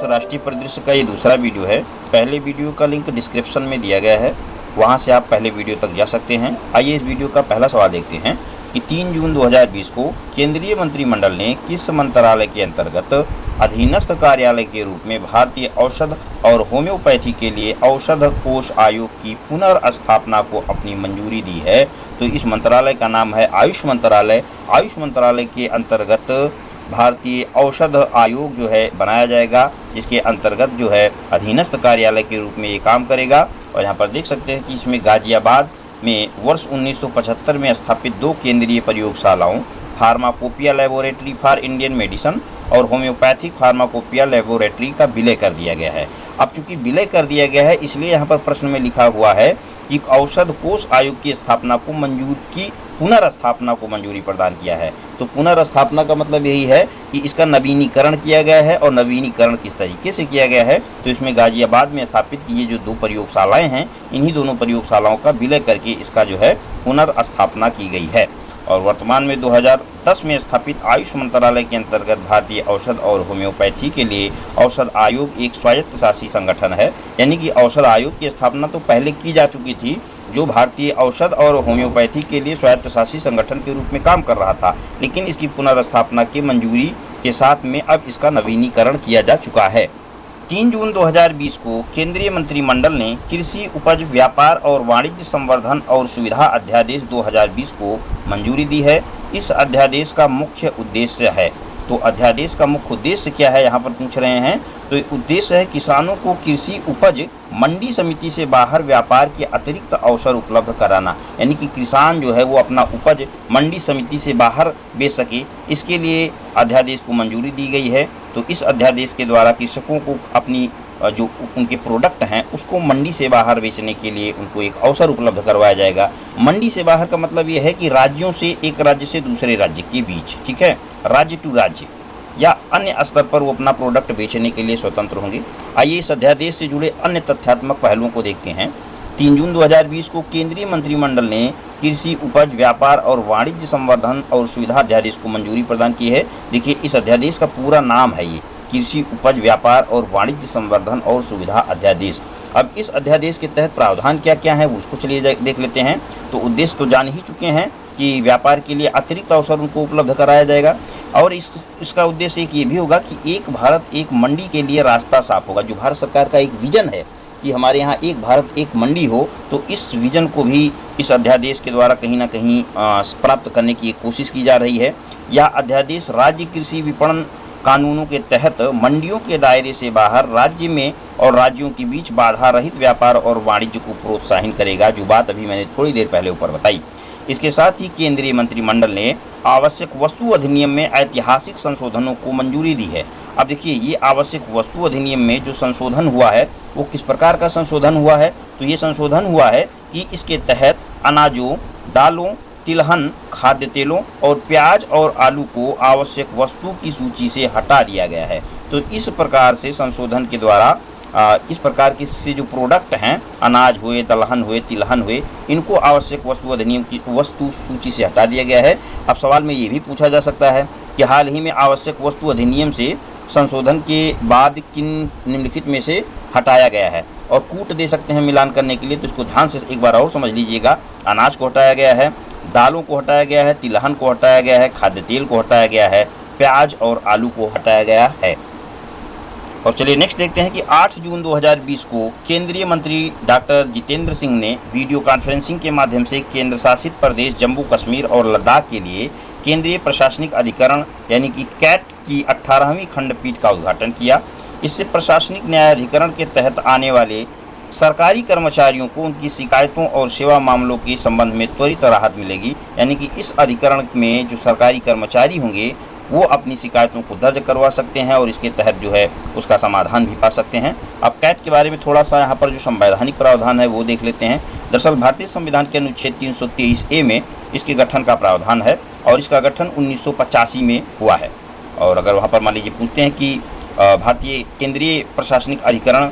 राष्ट्रीय परिदृश्य का ये दूसरा वीडियो है। पहले वीडियो का लिंक डिस्क्रिप्शन में दिया गया है, वहां से आप पहले वीडियो तक जा सकते हैं। आइए इस वीडियो का पहला सवाल देखते हैं कि 3 जून 2020 को केंद्रीय मंत्रिमंडल ने किस मंत्रालय के अंतर्गत अधीनस्थ कार्यालय के रूप में भारतीय औषध और होम्योपैथी के लिए औषध कोष आयोग की पुनर्स्थापना को अपनी मंजूरी दी है। तो इस मंत्रालय का नाम है आयुष मंत्रालय। आयुष मंत्रालय के अंतर्गत भारतीय औषध आयोग जो है बनाया जाएगा, जिसके अंतर्गत जो है अधीनस्थ कार्यालय के रूप में ये काम करेगा। और यहाँ पर देख सकते हैं कि इसमें गाजियाबाद में वर्ष 1975 में स्थापित 2 केंद्रीय प्रयोगशालाओं pharmacopoeia laboratory for Indian medicine और होम्योपैथिक फार्माकोपिया लेबोरेटरी का विलय कर दिया गया है। अब चूंकि विलय कर दिया गया है, इसलिए यहाँ पर प्रश्न में लिखा हुआ है कि औषध कोष आयोग की स्थापना को पुनर्स्थापना को मंजूरी प्रदान किया है। तो पुनर्स्थापना का मतलब यही है कि इसका नवीनीकरण किया गया है। और नवीनीकरण किस तरीके से किया गया है, तो इसमें गाजियाबाद में स्थापित ये जो 2 प्रयोगशालाएं हैं, इन्हीं दोनों प्रयोगशालाओं का विलय करके इसका जो है पुनर्स्थापना की गई है। और वर्तमान में 2010 में स्थापित आयुष मंत्रालय के अंतर्गत भारतीय औषध और होम्योपैथी के लिए औषध आयोग एक स्वायत्तशासी संगठन है। यानी कि औषध आयोग की स्थापना तो पहले की जा चुकी थी, जो भारतीय औषध और होम्योपैथी के लिए स्वायत्तशासी संगठन के रूप में काम कर रहा था, लेकिन इसकी पुनर्स्थापना की मंजूरी के साथ में अब इसका नवीनीकरण किया जा चुका है। 3 जून 2020 को केंद्रीय मंत्रिमंडल ने कृषि उपज व्यापार और वाणिज्य संवर्धन और सुविधा अध्यादेश 2020 को मंजूरी दी है। इस अध्यादेश का मुख्य उद्देश्य है, तो अध्यादेश का मुख्य उद्देश्य क्या है यहाँ पर पूछ रहे हैं, तो उद्देश्य है किसानों को कृषि उपज मंडी समिति से बाहर व्यापार के अतिरिक्त अवसर उपलब्ध कराना। यानी कि किसान जो है वो अपना उपज मंडी समिति से बाहर बेच सके, इसके लिए अध्यादेश को मंजूरी दी गई है। तो इस अध्यादेश के द्वारा कृषकों को अपनी जो उनके प्रोडक्ट हैं उसको मंडी से बाहर बेचने के लिए उनको एक अवसर उपलब्ध करवाया जाएगा। मंडी से बाहर का मतलब ये है कि राज्यों से, एक राज्य से दूसरे राज्य के बीच, ठीक है, राज्य टू राज्य या अन्य स्तर पर वो अपना प्रोडक्ट बेचने के लिए स्वतंत्र होंगे। आइए इस अध्यादेश से जुड़े अन्य तथ्यात्मक पहलुओं को देखते हैं। 3 जून 2020 को केंद्रीय मंत्रिमंडल ने कृषि उपज व्यापार और वाणिज्य संवर्धन और सुविधा अध्यादेश को मंजूरी प्रदान की है। देखिए, इस अध्यादेश का पूरा नाम है ये कृषि उपज व्यापार और वाणिज्य संवर्धन और सुविधा अध्यादेश। अब इस अध्यादेश के तहत प्रावधान क्या क्या है वो उसको चलिए देख लेते हैं। तो उद्देश्य तो जान ही चुके हैं कि व्यापार के लिए अतिरिक्त अवसर उनको उपलब्ध कराया जाएगा। और इसका उद्देश्य एक ये भी होगा कि एक भारत एक मंडी के लिए रास्ता साफ होगा। जो भारत सरकार का एक विजन है कि हमारे यहाँ एक भारत एक मंडी हो, तो इस विजन को भी इस अध्यादेश के द्वारा कहीं ना कहीं प्राप्त करने की एक कोशिश की जा रही है। यह अध्यादेश राज्य कृषि विपणन कानूनों के तहत मंडियों के दायरे से बाहर राज्य में और राज्यों के बीच बाधा रहित व्यापार और वाणिज्य को प्रोत्साहित करेगा, जो बात अभी मैंने थोड़ी देर पहले ऊपर बताई। इसके साथ ही केंद्रीय मंत्रिमंडल ने आवश्यक वस्तु अधिनियम में ऐतिहासिक संशोधनों को मंजूरी दी है। अब देखिए, ये आवश्यक वस्तु अधिनियम में जो संशोधन हुआ है वो किस प्रकार का संशोधन हुआ है, तो ये संशोधन हुआ है कि इसके तहत अनाजों, दालों, तिलहन, खाद्य तेलों और प्याज और आलू को आवश्यक वस्तु की सूची से हटा दिया गया है। तो इस प्रकार से संशोधन के द्वारा इस प्रकार के से जो प्रोडक्ट हैं, अनाज हुए, दलहन हुए, तिलहन हुए, इनको आवश्यक वस्तु अधिनियम की वस्तु सूची से हटा दिया गया है। अब सवाल में ये भी पूछा जा सकता है कि हाल ही में आवश्यक वस्तु अधिनियम से संशोधन के बाद किन निम्नलिखित में से हटाया गया है, और कूट दे सकते हैं मिलान करने के लिए। तो इसको ध्यान से एक बार और समझ लीजिएगा। अनाज को हटाया गया है, दालों को हटाया गया है, तिलहन को हटाया गया है, खाद्य तेल को हटाया गया है, प्याज और आलू को हटाया गया है। और चलिए नेक्स्ट देखते हैं कि 8 जून 2020 को केंद्रीय मंत्री डॉक्टर जितेंद्र सिंह ने वीडियो कॉन्फ्रेंसिंग के माध्यम से केंद्र शासित प्रदेश जम्मू कश्मीर और लद्दाख के लिए केंद्रीय प्रशासनिक अधिकरण यानी कि कैट की 18वीं खंडपीठ का उद्घाटन किया। इससे प्रशासनिक न्यायाधिकरण के तहत आने वाले सरकारी कर्मचारियों को उनकी शिकायतों और सेवा मामलों के संबंध में त्वरित राहत मिलेगी। यानी कि इस अधिकरण में जो सरकारी कर्मचारी होंगे वो अपनी शिकायतों को दर्ज करवा सकते हैं और इसके तहत जो है उसका समाधान भी पा सकते हैं। अब कैट के बारे में थोड़ा सा यहाँ पर जो संवैधानिक प्रावधान है वो देख लेते हैं। दरअसल भारतीय संविधान के अनुच्छेद 323A में इसके गठन का प्रावधान है और इसका गठन 1985 में हुआ है। और अगर वहाँ पर मान लीजिए पूछते हैं कि भारतीय केंद्रीय प्रशासनिक अधिकरण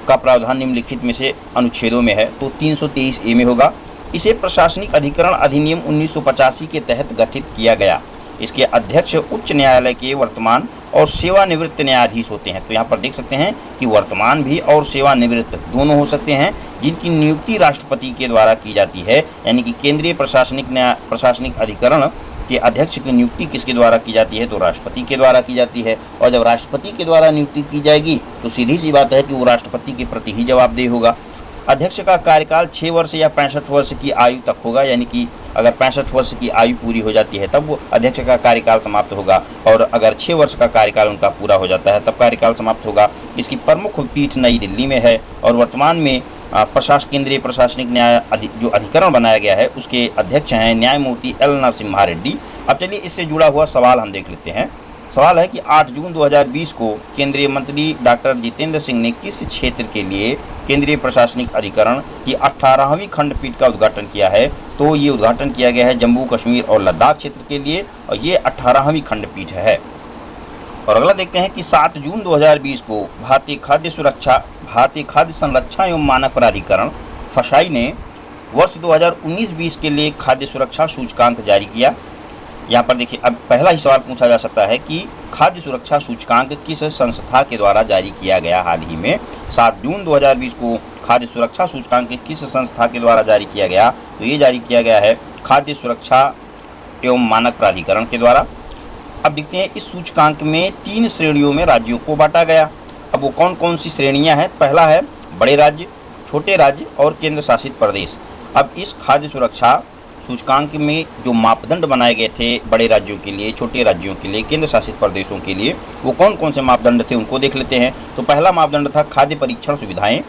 का प्रावधान निम्नलिखित में से अनुच्छेदों में है, तो 323A में होगा। इसे प्रशासनिक अधिकरण अधिनियम 1985 के तहत गठित किया गया। इसके अध्यक्ष उच्च न्यायालय के वर्तमान और सेवानिवृत्त न्यायाधीश होते हैं। तो यहाँ पर देख सकते हैं कि वर्तमान भी और सेवानिवृत्त दोनों हो सकते हैं, जिनकी नियुक्ति राष्ट्रपति के द्वारा की जाती है। यानी कि केंद्रीय प्रशासनिक अधिकरण के अध्यक्ष की नियुक्ति किसके द्वारा की जाती है, तो राष्ट्रपति के द्वारा की जाती है। और जब राष्ट्रपति के द्वारा नियुक्ति की जाएगी तो सीधी सी बात है कि वो राष्ट्रपति के प्रति ही जवाबदेह होगा। अध्यक्ष का कार्यकाल 6 वर्ष या 65 वर्ष की आयु तक होगा। यानी कि अगर 65 वर्ष की आयु पूरी हो जाती है तब वो अध्यक्ष का कार्यकाल समाप्त होगा, और अगर 6 वर्ष का कार्यकाल उनका पूरा हो जाता है तब कार्यकाल समाप्त होगा। इसकी प्रमुख पीठ नई दिल्ली में है, और वर्तमान में केंद्रीय प्रशासनिक न्याय जो अधिकरण बनाया गया है उसके अध्यक्ष हैं न्यायमूर्ति एल नरसिम्हा रेड्डी। अब चलिए इससे जुड़ा हुआ सवाल हम देख लेते हैं। सवाल है कि 8 जून 2020 को केंद्रीय मंत्री डॉक्टर जितेंद्र सिंह ने किस क्षेत्र के लिए केंद्रीय प्रशासनिक अधिकरण की 18वीं खंडपीठ का उद्घाटन किया है, तो ये उद्घाटन किया गया है जम्मू कश्मीर और लद्दाख क्षेत्र के लिए, और ये 18वीं खंडपीठ है। और अगला देखते हैं कि 7 जून 2020 को भारतीय खाद्य संरक्षा एवं मानक प्राधिकरण फसाई ने वर्ष 2019-20 के लिए खाद्य सुरक्षा सूचकांक जारी किया। यहाँ पर देखिए, अब पहला ही सवाल पूछा जा सकता है कि खाद्य सुरक्षा सूचकांक किस संस्था के द्वारा जारी किया गया हाल ही में। 7 जून 2020 को खाद्य सुरक्षा सूचकांक किस संस्था के द्वारा जारी किया गया, तो ये जारी किया गया है खाद्य सुरक्षा एवं मानक प्राधिकरण के द्वारा। अब देखते हैं इस सूचकांक में 3 श्रेणियों में राज्यों को बांटा गया। अब वो कौन कौन सी श्रेणियां हैं, पहला है बड़े राज्य, छोटे राज्य और केंद्र शासित प्रदेश। अब इस खाद्य सुरक्षा सूचकांक में जो मापदंड बनाए गए थे बड़े राज्यों के लिए, छोटे राज्यों के लिए, केंद्र शासित प्रदेशों के लिए, वो कौन कौन से मापदंड थे उनको देख लेते हैं। तो पहला मापदंड था खाद्य परीक्षण सुविधाएं,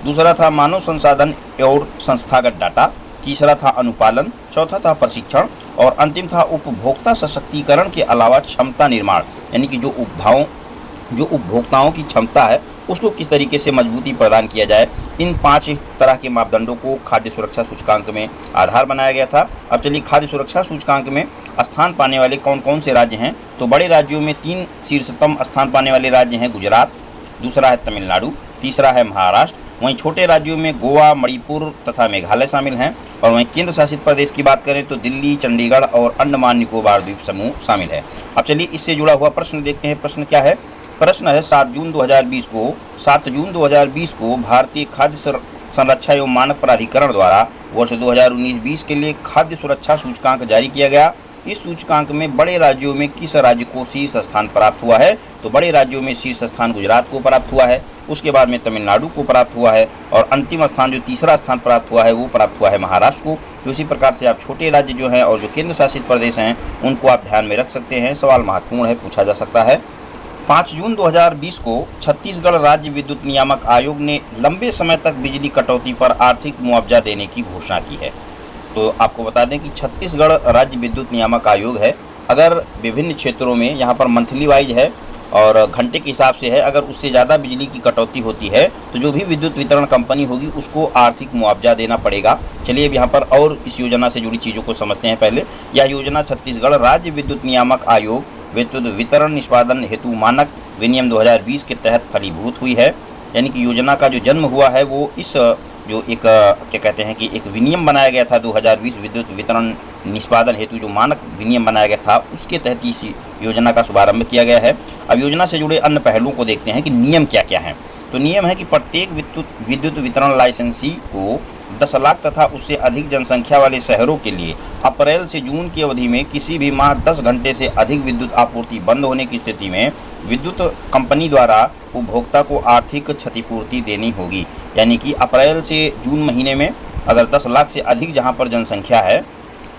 दूसरा था मानव संसाधन और संस्थागत डाटा, तीसरा था अनुपालन, चौथा था प्रशिक्षण, और अंतिम था उपभोक्ता सशक्तिकरण के अलावा क्षमता निर्माण। यानी कि जो उपभोक्ताओं की क्षमता है उसको किस तरीके से मजबूती प्रदान किया जाए। इन 5 तरह के मापदंडों को खाद्य सुरक्षा सूचकांक में आधार बनाया गया था। अब चलिए खाद्य सुरक्षा सूचकांक में स्थान पाने वाले कौन कौन से राज्य हैं, तो बड़े राज्यों में 3 शीर्षतम स्थान पाने वाले राज्य हैं गुजरात, दूसरा है तमिलनाडु, तीसरा है महाराष्ट्र। वहीं छोटे राज्यों में गोवा, मणिपुर तथा मेघालय शामिल हैं। और वहीं केंद्र शासित प्रदेश की बात करें तो दिल्ली, चंडीगढ़ और अंडमान निकोबार द्वीप समूह शामिल है। अब चलिए इससे जुड़ा हुआ प्रश्न देखते हैं। प्रश्न क्या है, प्रश्न है 7 जून 2020 को भारतीय खाद्य संरक्षा एवं मानक प्राधिकरण द्वारा वर्ष 2019-20 के लिए खाद्य सुरक्षा सूचकांक जारी किया गया। इस सूचकांक में बड़े राज्यों में किस राज्य को शीर्ष स्थान प्राप्त हुआ है, तो बड़े राज्यों में शीर्ष स्थान गुजरात को प्राप्त हुआ है, उसके बाद में तमिलनाडु को प्राप्त हुआ है, और अंतिम स्थान जो तीसरा स्थान प्राप्त हुआ है वो प्राप्त हुआ है महाराष्ट्र को। तो इसी प्रकार से आप छोटे राज्य जो हैं और जो केंद्र शासित प्रदेश हैं उनको आप ध्यान में रख सकते हैं। सवाल महत्वपूर्ण है, पूछा जा सकता है। 5 जून 2020 को छत्तीसगढ़ राज्य विद्युत नियामक आयोग ने लंबे समय तक बिजली कटौती पर आर्थिक मुआवजा देने की घोषणा की है। तो आपको बता दें कि छत्तीसगढ़ राज्य विद्युत नियामक आयोग है, अगर विभिन्न क्षेत्रों में यहाँ पर मंथली वाइज है और घंटे के हिसाब से है, अगर उससे ज़्यादा बिजली की कटौती होती है तो जो भी विद्युत वितरण कंपनी होगी उसको आर्थिक मुआवजा देना पड़ेगा। चलिए अब यहाँ पर और इस योजना से जुड़ी चीज़ों को समझते हैं। पहले यह योजना छत्तीसगढ़ राज्य विद्युत नियामक आयोग विद्युत वितरण निष्पादन हेतु मानक विनियम 2020 के तहत फलीभूत हुई है। यानी कि योजना का जो जन्म हुआ है वो इस जो एक क्या कहते हैं कि एक विनियम बनाया गया था 2020 विद्युत वितरण निष्पादन हेतु जो मानक विनियम बनाया गया था उसके तहत इस योजना का शुभारंभ किया गया है। अब योजना से जुड़े अन्य पहलुओं को देखते हैं कि नियम क्या क्या हैं। तो नियम है कि प्रत्येक विद्युत वितरण लाइसेंसी को 10 लाख तथा उससे अधिक जनसंख्या वाले शहरों के लिए अप्रैल से जून की अवधि में किसी भी माह 10 घंटे से अधिक विद्युत आपूर्ति बंद होने की स्थिति में विद्युत कंपनी द्वारा उपभोक्ता को आर्थिक क्षतिपूर्ति देनी होगी। यानी कि अप्रैल से जून महीने में अगर 10 लाख से अधिक जहां पर जनसंख्या है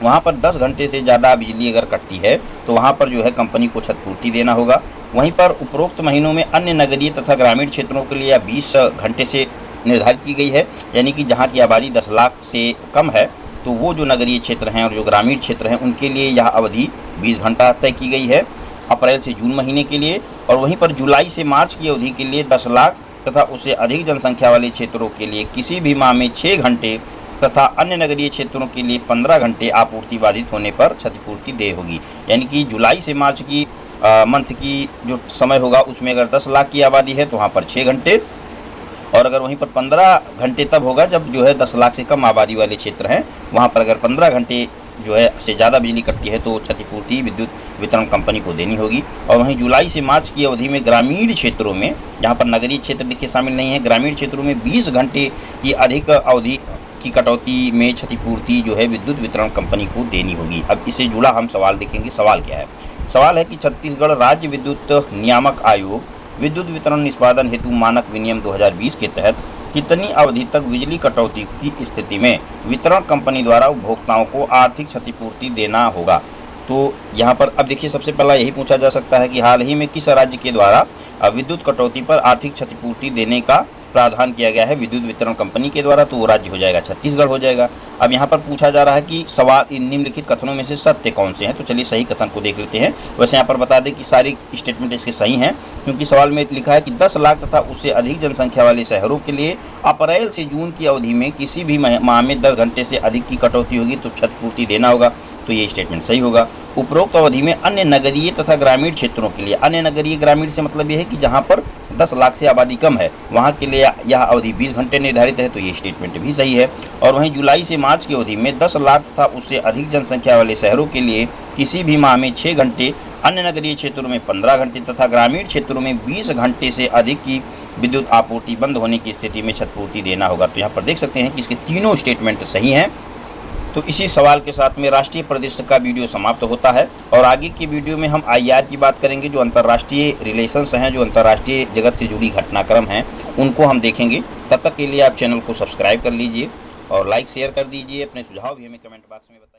वहां पर 10 घंटे से ज़्यादा बिजली अगर कटती है तो वहां पर जो है कंपनी को क्षतिपूर्ति देना होगा। वहीं पर उपरोक्त महीनों में अन्य नगरीय तथा ग्रामीण क्षेत्रों के लिए 20 घंटे से निर्धारित की गई है। यानी कि जहां की आबादी 10 लाख से कम है तो वो जो नगरीय क्षेत्र हैं और जो ग्रामीण क्षेत्र हैं उनके लिए यह अवधि 20 घंटा तय की गई है अप्रैल से जून महीने के लिए। और वहीं पर जुलाई से मार्च की अवधि के लिए 10 लाख तथा उससे अधिक जनसंख्या वाले क्षेत्रों के लिए किसी भी माह में 6 घंटे तथा अन्य नगरीय क्षेत्रों के लिए 15 घंटे आपूर्ति बाधित होने पर क्षतिपूर्ति देय होगी। यानी कि जुलाई से मार्च की मंथ की जो समय होगा उसमें अगर 10 लाख की आबादी है तो वहाँ पर 6 घंटे, और अगर वहीं पर 15 घंटे तब होगा जब जो है 10 लाख से कम आबादी वाले क्षेत्र हैं वहाँ पर अगर 15 घंटे जो है से ज़्यादा बिजली कटती है तो क्षतिपूर्ति विद्युत वितरण कंपनी को देनी होगी। और वहीं जुलाई से मार्च की अवधि में ग्रामीण क्षेत्रों में, जहाँ पर नगरीय क्षेत्र देखिए शामिल नहीं है, ग्रामीण क्षेत्रों में 20 घंटे की अधिक अवधि की कटौती में क्षतिपूर्ति जो है विद्युत वितरण कंपनी को देनी होगी। अब इससे जुड़ा हम सवाल देखेंगे। सवाल क्या है? सवाल है कि छत्तीसगढ़ राज्य विद्युत नियामक आयोग विद्युत वितरण निष्पादन हेतु मानक विनियम 2020 के तहत कितनी अवधि तक बिजली कटौती की स्थिति में वितरण कंपनी द्वारा उपभोक्ताओं को आर्थिक क्षतिपूर्ति देना होगा। तो यहाँ पर अब देखिए, सबसे पहला यही पूछा जा सकता है कि हाल ही में किस राज्य के द्वारा विद्युत कटौती पर आर्थिक क्षतिपूर्ति देने का प्रावधान किया गया है विद्युत वितरण कंपनी के द्वारा, तो वो राज्य हो जाएगा छत्तीसगढ़ हो जाएगा। अब यहाँ पर पूछा जा रहा है कि सवाल इन निम्नलिखित कथनों में से सत्य कौन से हैं, तो चलिए सही कथन को देख लेते हैं। वैसे यहाँ पर बता दें कि सारी स्टेटमेंट इसके सही हैं, क्योंकि सवाल में लिखा है कि 10 लाख तथा उससे अधिक जनसंख्या वाले शहरों के लिए अप्रैल से जून की अवधि में किसी भी माह में 10 घंटे से अधिक की कटौती होगी तो क्षतिपूर्ति देना होगा, तो ये स्टेटमेंट सही होगा। उपरोक्त अवधि में अन्य नगरीय तथा ग्रामीण क्षेत्रों के लिए, अन्य नगरीय ग्रामीण से मतलब यह है कि जहां पर 10 लाख से आबादी कम है वहां के लिए यह अवधि 20 घंटे निर्धारित है, तो ये स्टेटमेंट भी सही है। और वहीं जुलाई से मार्च की अवधि में 10 लाख तथा उससे अधिक जनसंख्या वाले शहरों के लिए किसी भी माह में 6 घंटे, अन्य नगरीय क्षेत्रों में 15 घंटे तथा ग्रामीण क्षेत्रों में 20 घंटे से अधिक की विद्युत आपूर्ति बंद होने की स्थिति में क्षतिपूर्ति देना होगा। तो यहाँ पर देख सकते हैं कि इसके तीनों स्टेटमेंट सही हैं। तो इसी सवाल के साथ में राष्ट्रीय परिदृश्य का वीडियो समाप्त होता है और आगे की वीडियो में हम IR की बात करेंगे। जो अंतर्राष्ट्रीय रिलेशंस हैं, जो अंतर्राष्ट्रीय जगत से जुड़ी घटनाक्रम हैं, उनको हम देखेंगे। तब तक के लिए आप चैनल को सब्सक्राइब कर लीजिए और लाइक शेयर कर दीजिए। अपने सुझाव भी हमें कमेंट बॉक्स में बताइए।